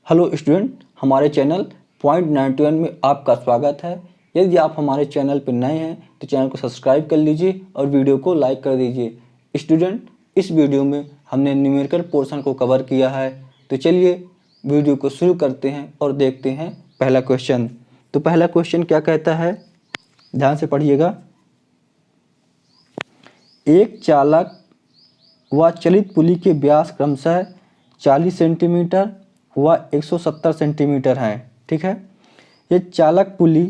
Hello student, हमारे channel point 91 में आपका स्वागत है। यदि आप हमारे चैनल पर नए हैं तो चैनल को सब्सक्राइब कर लीजिए और वीडियो को लाइक कर दीजिए। स्टूडेंट, इस वीडियो में हमने न्यूमेरिकल पोर्शन को कवर किया है, तो चलिए वीडियो को शुरू करते हैं और देखते हैं पहला क्वेश्चन। तो पहला क्वेश्चन क्या कहता है, ध्यान से पढ़िएगा। एक चालक व चलित पुली के व्यास क्रमशः 40 सेंटीमीटर व 170 सेंटीमीटर है। ठीक है, ये चालक पुली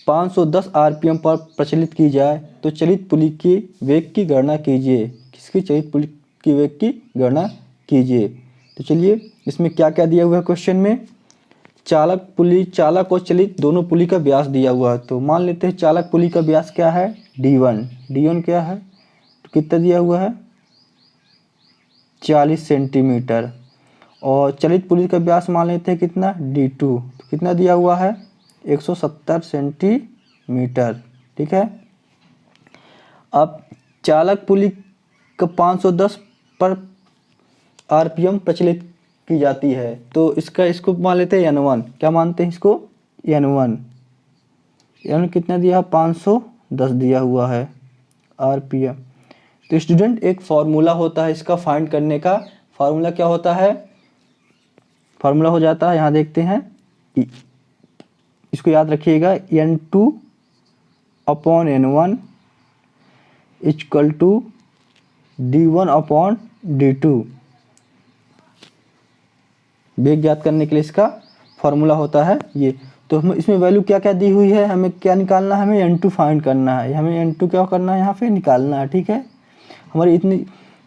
510 आरपीएम पर प्रचलित की जाए तो चलित पुली की वेग की गणना कीजिए। किसकी चलित पुली की वेग की गणना कीजिए। तो चलिए, इसमें क्या क्या दिया हुआ है क्वेश्चन में। चालक और चलित दोनों पुली का व्यास दिया हुआ है। तो मान लेते हैं चालक पुली का व्यास क्या है, D1 क्या है, तो कितना दिया हुआ है 40 सेंटीमीटर। और चलित पुली का व्यास मान लेते हैं कितना, D2, तो कितना दिया हुआ है 170 सेंटीमीटर। ठीक है, अब चालक पुली का 510 पर आरपीएम प्रचलित की जाती है, तो इसको मान लेते हैं N1। क्या मानते हैं इसको, N1 कितना दिया, 510 दिया हुआ है आरपीएम। तो स्टूडेंट, एक फार्मूला होता है इसका फाइंड करने का। फार्मूला क्या होता है, फार्मूला हो जाता है, यहाँ देखते हैं, इसको याद रखिएगा, N2/N1 = D1/D2। वेग ज्ञात करने के लिए इसका फार्मूला होता है ये। तो हम इसमें वैल्यू क्या क्या दी हुई है, हमें क्या निकालना है, हमें N2 फाइंड करना है, हमें N2 क्या करना है, यहाँ पे निकालना है। ठीक है, हमारी इतनी,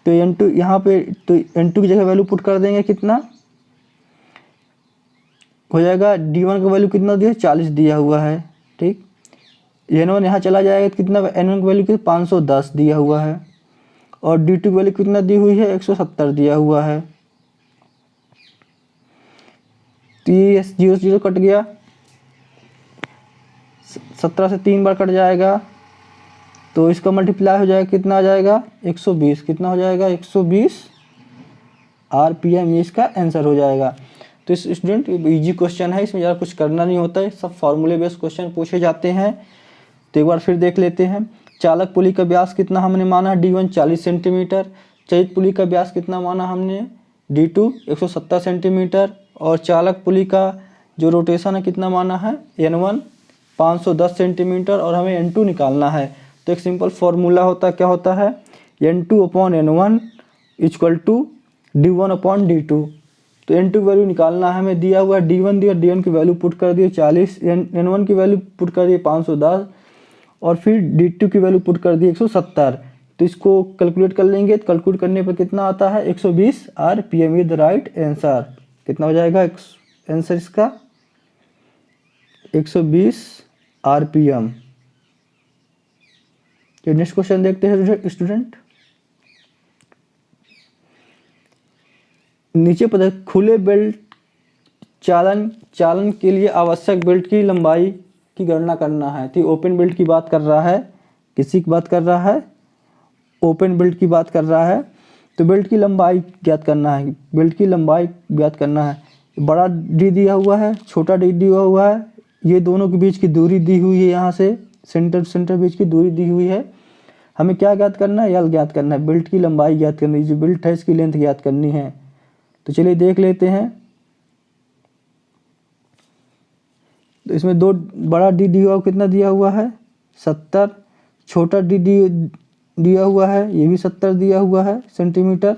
तो N2 यहाँ पे, तो N2 की जगह वैल्यू पुट कर देंगे, कितना हो जाएगा, D1 का वैल्यू कितना दिया, 40 दिया हुआ है। ठीक, N1 यहाँ चला जाएगा, कितना, N1 की वैल्यू कितना 510 दिया हुआ है, और D2 की वैल्यू कितना दी हुई है 170 दिया हुआ है। तो ये 0 0 कट गया, 17 से 3 बार कट जाएगा, तो इसका मल्टीप्लाई हो जाएगा, कितना आ जाएगा 120। कितना हो जाएगा 120 आरपीएम, ये इसका आंसर हो जाएगा। तो इस स्टूडेंट, इजी क्वेश्चन है, इसमें ज़्यादा कुछ करना नहीं होता है, सब फार्मूले बेस्ड क्वेश्चन पूछे जाते हैं। तो एक बार फिर देख लेते हैं। चालक पुली का व्यास कितना हमने माना, D1 40 सेंटीमीटर। चलित पुली का व्यास कितना माना हमने, D2 170 सेंटीमीटर। और चालक पुली का जो रोटेशन है कितना माना है, N1 510 सेंटीमीटर, और हमें N2 निकालना है। तो एक सिंपल फार्मूला होता है, क्या होता है, N2/N1 = D1/D2। तो N2 की वैल्यू निकालना है, हमें दिया हुआ D1 दिया, D1 की वैल्यू पुट कर दिए 40, N1 की वैल्यू पुट कर दिए 510, और फिर D2 की वैल्यू पुट कर दी 170। तो इसको कैलकुलेट कर लेंगे, तो कैलकुलेट करने पर कितना आता है 120 आरपीएम। विद राइट आंसर कितना हो जाएगा, आंसर इसका 120 आरपीएम। तो नेक्स्ट क्वेश्चन देखते हैं स्टूडेंट। नीचे पता खुले बेल्ट चालन के लिए आवश्यक बेल्ट की लंबाई की गणना करना है। तो ओपन बेल्ट की बात कर रहा है, किसी की बात कर रहा है, ओपन बेल्ट की बात कर रहा है। तो बेल्ट की लंबाई ज्ञात करना है, बेल्ट की लंबाई ज्ञात करना है। बड़ा डी दिया हुआ है, छोटा डी दिया हुआ है, ये दोनों के बीच की दूरी दी हुई है, यहाँ से सेंटर बीच की दूरी दी हुई है। हमें क्या ज्ञात करना है, यल ज्ञात करना है, बेल्ट की लंबाई ज्ञात करनी है, जो बेल्ट है इसकी लेंथ ज्ञात करनी है। तो चलिए देख लेते हैं। तो इसमें दो बड़ा डी दिया हुआ, कितना दिया हुआ है 70, छोटा डी दिया हुआ है, ये भी 70 दिया हुआ है सेंटीमीटर।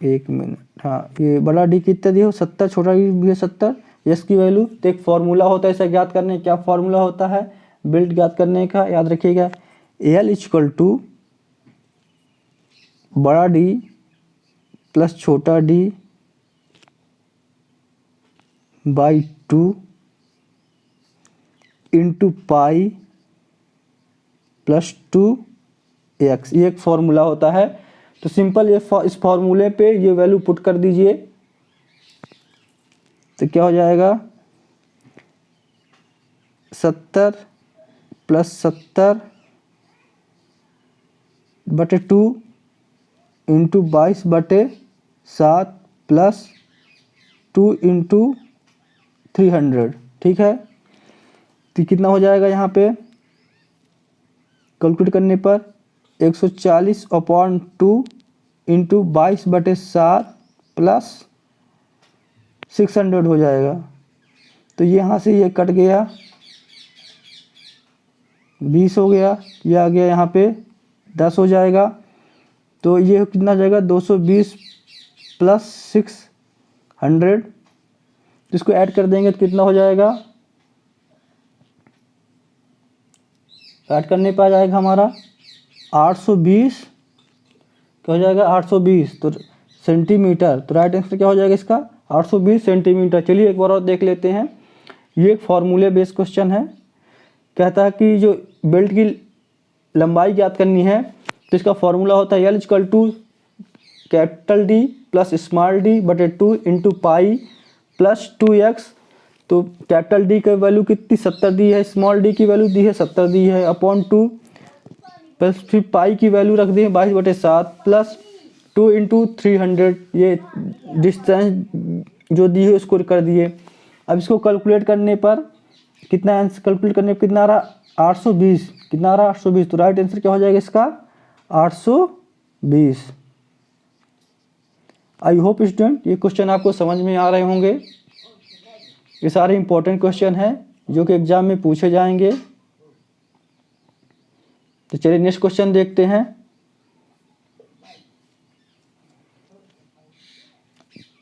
एक मिनट, हाँ, ये बड़ा डी कितना दिया 70, छोटा डी भी है 70। यस की वैल्यू, तो एक फार्मूला होता है इसे ज्ञात करने, क्या फार्मूला होता है बेल्ट ज्ञात करने का, याद रखिएगा, L = बड़ा डी प्लस छोटा डी बाई 2 × पाई + 2x, ये एक फॉर्मूला होता है। तो सिंपल इस फॉर्मूले पे ये वैल्यू पुट कर दीजिए, तो क्या हो जाएगा 70 + 70/2 × 22/7 7 प्लस 2 इंटू 300, ठीक है। तो कितना हो जाएगा यहाँ पे कैलकुलेट करने पर 140/2 इंटू 22/7 प्लस 600 हो जाएगा। तो यहाँ से ये कट गया, 20 हो गया, ये आ गया यहाँ पे 10 हो जाएगा। तो ये कितना हो जाएगा 220 प्लस 600, तो इसको ऐड कर देंगे तो कितना हो जाएगा, ऐड करने पर आ जाएगा हमारा 820, क्या हो जाएगा 820 तो सेंटीमीटर। तो राइट आंसर क्या हो जाएगा इसका 820 सेंटीमीटर। चलिए एक बार और देख लेते हैं। ये एक फार्मूले बेस्ड क्वेश्चन है। कहता है कि जो बेल्ट की लंबाई ज्ञात करनी है तो इसका फॉर्मूला होता है L = capital D plus small d बटे 2 इंटू पाई प्लस 2x। तो कैपिटल D की वैल्यू कितनी 70 दी है, स्मॉल d की वैल्यू दी है 70 दी है, अपॉन 2 प्लस फिर पाई की वैल्यू रख दी है 22/7 प्लस 2 इंटू 300, ये डिस्टेंस जो दी है उसको कर दिए। अब इसको कैलकुलेट करने पर कितना आंसर, कैलकुलेट करने पर कितना आ रहा 820, कितना आ रहा 820। तो राइट आंसर क्या हो जाएगा इसका 820। आई होप स्टूडेंट ये क्वेश्चन आपको समझ में आ रहे होंगे। ये सारे इंपॉर्टेंट क्वेश्चन हैं जो कि एग्जाम में पूछे जाएंगे। तो चलिए नेक्स्ट क्वेश्चन देखते हैं।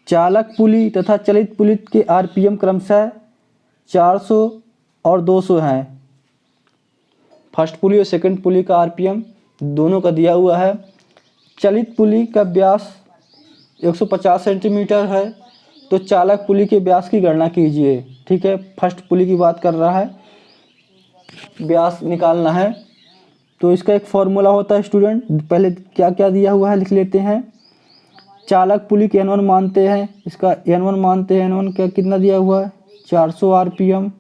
चालक पुली तथा चलित पुली के आरपीएम क्रमशः 400 और 200 हैं। फर्स्ट पुली और सेकंड पुली का आरपीएम दोनों का दिया हुआ है। चलित पुली का व्यास 150 सेंटीमीटर है, तो चालक पुली के व्यास की गणना कीजिए। ठीक है, फर्स्ट पुली की बात कर रहा है, व्यास निकालना है। तो इसका एक फॉर्मूला होता है स्टूडेंट, पहले क्या क्या दिया हुआ है लिख लेते हैं। चालक पुली के N1 मानते हैं, इसका N1 मानते हैं, N1 क्या कितना दिया हुआ है 400 आरपीएम।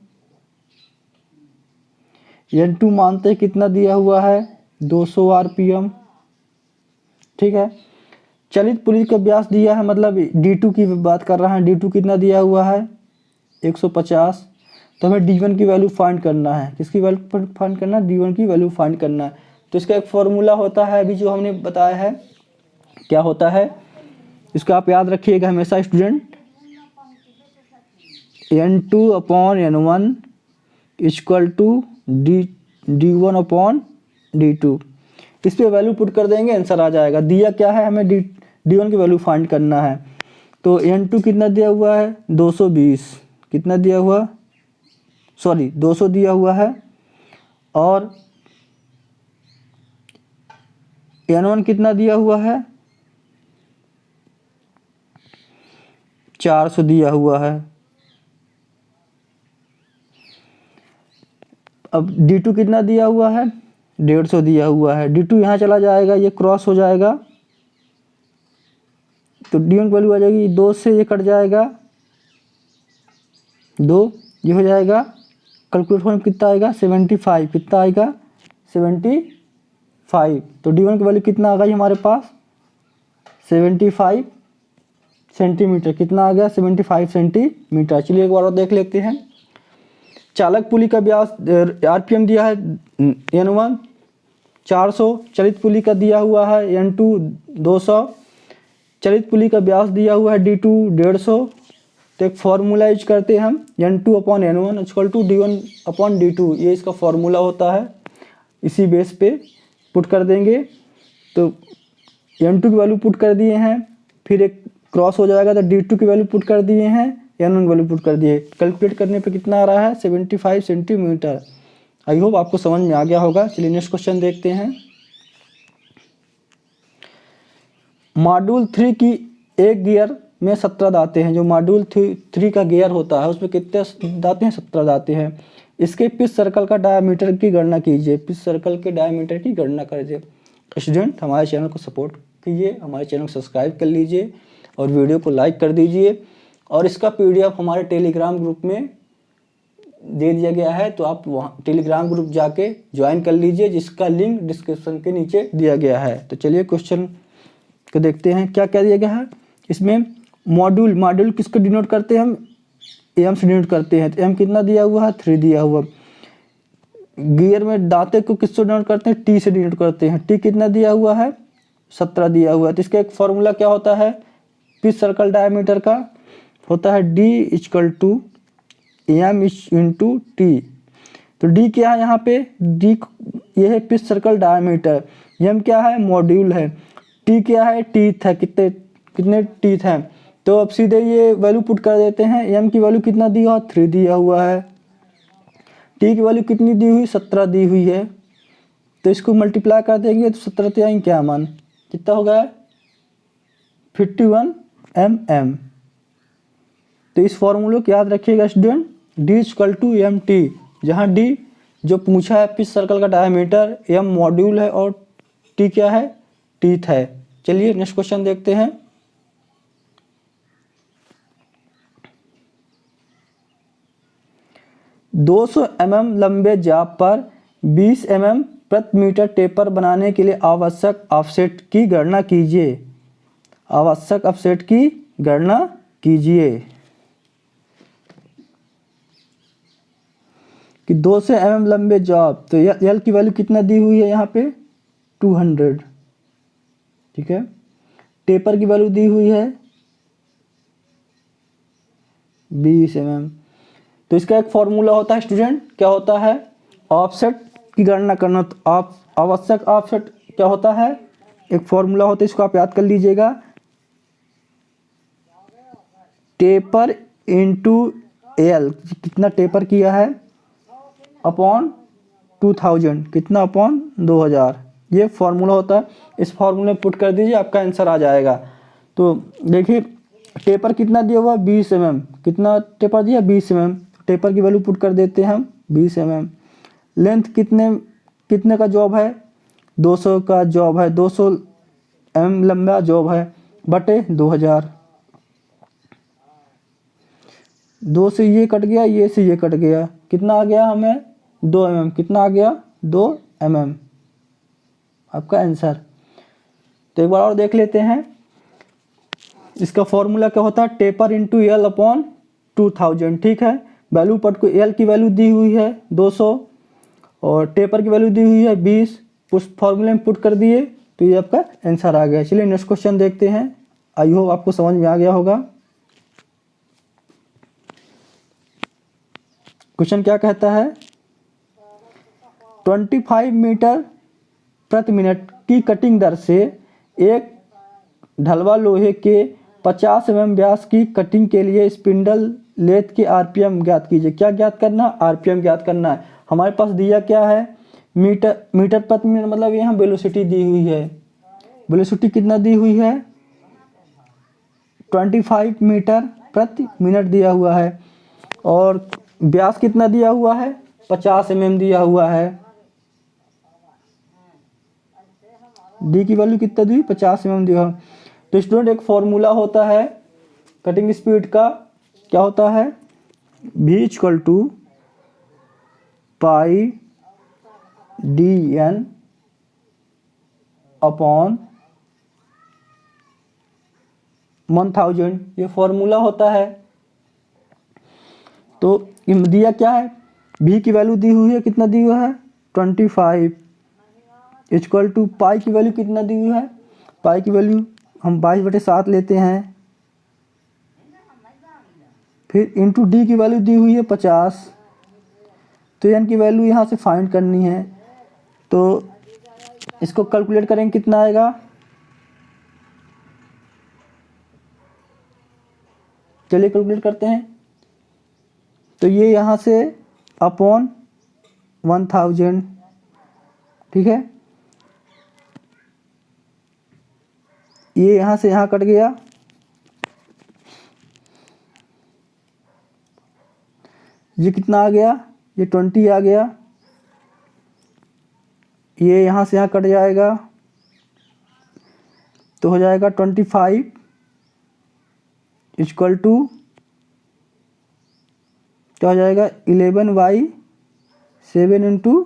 N2 मानते हैं कितना दिया हुआ है 200 आरपीएम। ठीक है, चलित पुली का व्यास दिया है, मतलब D2 की बात कर रहा है, D2 कितना दिया हुआ है 150। तो हमें D1 की वैल्यू फाइंड करना है। किसकी वैल्यू फाइंड करना है, D1 की वैल्यू फाइंड करना है। तो इसका एक फॉर्मूला होता है अभी जो हमने बताया है, क्या होता है इसको आप याद रखिएगा हमेशा स्टूडेंट। N2/N1 = D1/D2। इस पे वैल्यू पुट कर देंगे, आंसर आ जाएगा। दिया क्या है, हमें D1 की वैल्यू फाइंड करना है। तो N2 कितना दिया हुआ है 220, कितना दिया हुआ, सॉरी 200 दिया हुआ है, और N1 कितना दिया हुआ है 400 दिया हुआ है। अब D2 कितना दिया हुआ है 150 दिया हुआ है। D2 यहाँ चला जाएगा, ये क्रॉस हो जाएगा, तो D1 की वैल्यू आ जाएगी 2 से ये कट जाएगा 2, ये हो जाएगा कैलकुलेट में कितना आएगा 75, कितना आएगा 75। तो D1 की वैल्यू कितना आ गई हमारे पास 75 सेंटीमीटर, कितना आ गया 75 सेंटीमीटर। चलिए एक बार और देख लेते हैं। चालक पुली का व्यास आरपीएम दिया है N1 400, चलित पुली का दिया हुआ है N2 200, चलित पुली का व्यास दिया हुआ है D2 150। तो एक फार्मूला यूज करते हैं हम, N2/N1 = D1/D2, ये इसका फार्मूला होता है। इसी बेस पे पुट कर देंगे। तो N2 की वैल्यू पुट कर दिए हैं, फिर एक क्रॉस हो जाएगा तो D2 की वैल्यू पुट कर दिए हैं, N1 की वैल्यू पुट कर दिए। कैलकुलेट करने पे कितना आ रहा है 75 सेंटीमीटर। आई होप आपको समझ में आ गया होगा। चलिए नेक्स्ट क्वेश्चन देखते हैं। मॉड्यूल 3 की एक गियर में 17 दांतें हैं। जो मॉड्यूल 3 का गियर होता है उसमें कितने दांतें हैं 17 दांतें हैं। इसके पिच सर्कल का डायमीटर की गणना कीजिए। पिच सर्कल के डायमीटर की गणना कीजिए। स्टूडेंट हमारे चैनल को सपोर्ट कीजिए, हमारे चैनल को सब्सक्राइब कर लीजिए और वीडियो को लाइक कर दीजिए। और इसका PDF हमारे टेलीग्राम ग्रुप में दे दिया गया है, तो आप वहाँ टेलीग्राम ग्रुप जाके ज्वाइन कर लीजिए, जिसका लिंक डिस्क्रिप्शन के नीचे दिया गया है। तो चलिए क्वेश्चन को देखते हैं। क्या क्या दिया गया है, इसमें मॉड्यूल किसको डिनोट करते हैं हम, एम से डिनोट करते हैं। तो एम कितना दिया हुआ है, 3 दिया हुआ। गियर में दांते को किससे डिनोट करते हैं, टी से डिनोट करते हैं। टी कितना दिया हुआ है, 17 दिया हुआ है। तो इसका एक फॉर्मूला क्या होता है, पिच सर्कल डायमीटर का होता है D = M × T। तो D क्या है यहाँ पे, D ये है पिच सर्कल डायमीटर, M क्या है, मॉड्यूल है, T क्या है, टीथ है, कितने टीथ हैं। तो अब सीधे ये वैल्यू पुट कर देते हैं। M की वैल्यू कितना दिया हुआ, 3 दिया हुआ है। T की वैल्यू कितनी दी हुई, 17 दी हुई है। तो इसको मल्टीप्लाई कर देंगे तो 17 तो आएंगे क्या मान, कितना हो गया, 51 mm। तो इस फॉर्मूले को याद रखिएगा स्टूडेंट, D = MT, जहाँ D जो पूछा है पिच सर्कल का डायमीटर, M मॉड्यूल है और T क्या है, टीथ है। चलिए नेक्स्ट क्वेश्चन देखते हैं। $200 mm लंबे जाप पर 20 mm प्रति मीटर टेपर बनाने के लिए आवश्यक ऑफसेट की गणना कीजिए। आवश्यक ऑफसेट की गणना कीजिए कि 200 mm लंबे जाप, तो L की वैल्यू कितना दी हुई है यहाँ पे, 200, ठीक है। टेपर की वैल्यू दी हुई है 20 mm। तो इसका एक फॉर्मूला होता है स्टूडेंट, क्या होता है, ऑफसेट की गणना करना। तो आप आवश्यक ऑफसेट क्या होता है, एक फॉर्मूला होता है, इसको आप याद कर लीजिएगा, टेपर इंटू L, कितना टेपर किया है, अपॉन 2000, कितना अपॉन 2000, ये फॉर्मूला होता है। इस फॉर्मूले में पुट कर दीजिए, आपका आंसर आ जाएगा। तो देखिए टेपर कितना दिया हुआ, 20 mm, कितना टेपर दिया, 20 mm। टेपर की वैल्यू पुट कर देते हैं हम, 20 mm। लेंथ कितने का जॉब है, 200 का जॉब है, 200 mm लंबा जॉब है, बटे 2000। 2 से ये कट गया, ये से ये कट गया, कितना आ गया हमें, 2 mm, कितना आ गया, 2 mm, आपका आंसर। तो एक बार और देख लेते हैं, इसका फॉर्मूला क्या होता है, टेपर इंटू L अपॉन 2000, ठीक है। वैल्यू पट को L की वैल्यू दी हुई है 200 और टेपर की वैल्यू दी हुई है 20, उस फॉर्मूले में पुट कर दिए तो ये आपका आंसर आ गया। चलिए नेक्स्ट क्वेश्चन देखते हैं, आई होप आपको समझ में आ गया होगा। क्वेश्चन क्या कहता है, 25 मीटर प्रति मिनट की कटिंग दर से एक ढलवा लोहे के 50 mm व्यास की कटिंग के लिए स्पिंडल लेथ के RPM ज्ञात कीजिए। क्या ज्ञात करना, RPM ज्ञात करना है। हमारे पास दिया क्या है, मीटर प्रति मिनट, मतलब यहाँ वेलोसिटी दी हुई है। वेलोसिटी कितना दी हुई है, 25 मीटर प्रति मिनट दिया हुआ है, और व्यास कितना दिया हुआ है, 50 mm दिया हुआ है। डी की वैल्यू कितना दी, 50 mm दिया। तो स्टूडेंट एक फॉर्मूला होता है कटिंग स्पीड का, क्या होता है, V = पाई DN अपॉन 1000, ये फॉर्मूला होता है। तो दिया क्या है, V की वैल्यू दी हुई है, कितना दी हुआ है, 25, इक्वल टू पाई की वैल्यू कितना दी हुई है, पाई की वैल्यू हम 22/7 लेते हैं, फिर इंटू डी की वैल्यू दी हुई है 50। तो एन की वैल्यू यहाँ से फाइंड करनी है, तो इसको कैलकुलेट करेंगे कितना आएगा, चलिए कैलकुलेट करते हैं। तो ये यहाँ से अपॉन 1000, ठीक है, ये यहाँ से यहाँ कट गया, ये कितना आ गया, ये 20 आ गया, ये यहाँ से यहाँ कट जाएगा, तो हो जाएगा 25 इक्वल टू क्या हो जाएगा, 11/7 ×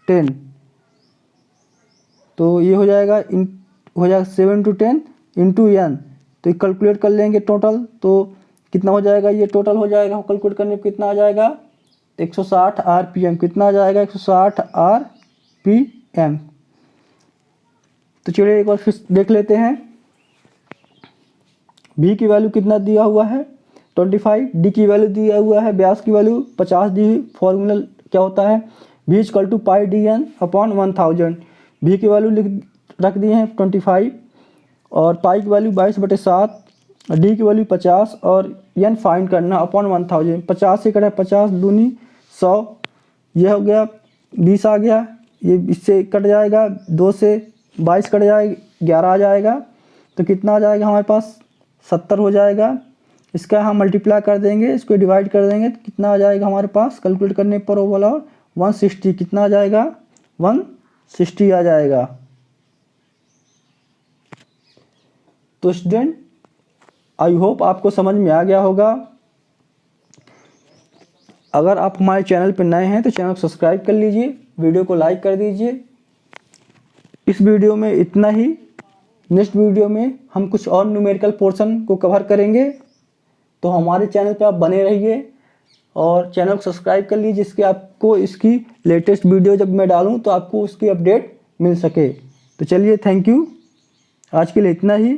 10। तो ये हो जाएगा 7 × 10 × n, तो कैलकुलेट कर लेंगे टोटल, तो कितना हो जाएगा, ये टोटल हो जाएगा, कैलकुलेट करने पर कितना आ जाएगा 160 RPM, कितना आ जाएगा 160 RPM। तो चलिए एक बार फिर देख लेते हैं। V की वैल्यू कितना दिया हुआ है 25, D की वैल्यू दिया हुआ है, व्यास की वैल्यू 50 दी हुई। फॉर्मूला क्या होता है, V = πdn/1000। V की वैल्यू रख दिए हैं 25 और पाई की वैल्यू 22/7, D की वैल्यू 50 और n फाइंड करना अपॉन 1000। 50 से कटा 50 दूनी 100, यह हो गया 20 आ गया, ये इससे कट जाएगा, 2 से 22 कट जाएगा, 11 आ जाएगा। तो कितना आ जाएगा हमारे पास 70 हो जाएगा। इसका हम मल्टीप्लाई कर देंगे, इसको डिवाइड कर देंगे तो कितना आ जाएगा हमारे पास, कैलकुलेट करने पर वो वाला 160, कितना आ जाएगा 160 आ जाएगा। तो स्टूडेंट आई होप आपको समझ में आ गया होगा। अगर आप हमारे चैनल पर नए हैं तो चैनल को सब्सक्राइब कर लीजिए, वीडियो को लाइक कर दीजिए। इस वीडियो में इतना ही। नेक्स्ट वीडियो में हम कुछ और न्यूमेरिकल पोर्शन को कवर करेंगे, तो हमारे चैनल पर आप बने रहिए और चैनल को सब्सक्राइब कर लीजिए, जिसके आपको इसकी लेटेस्ट वीडियो जब मैं डालूं तो आपको उसकी अपडेट मिल सके। तो चलिए, थैंक यू, आज के लिए इतना ही।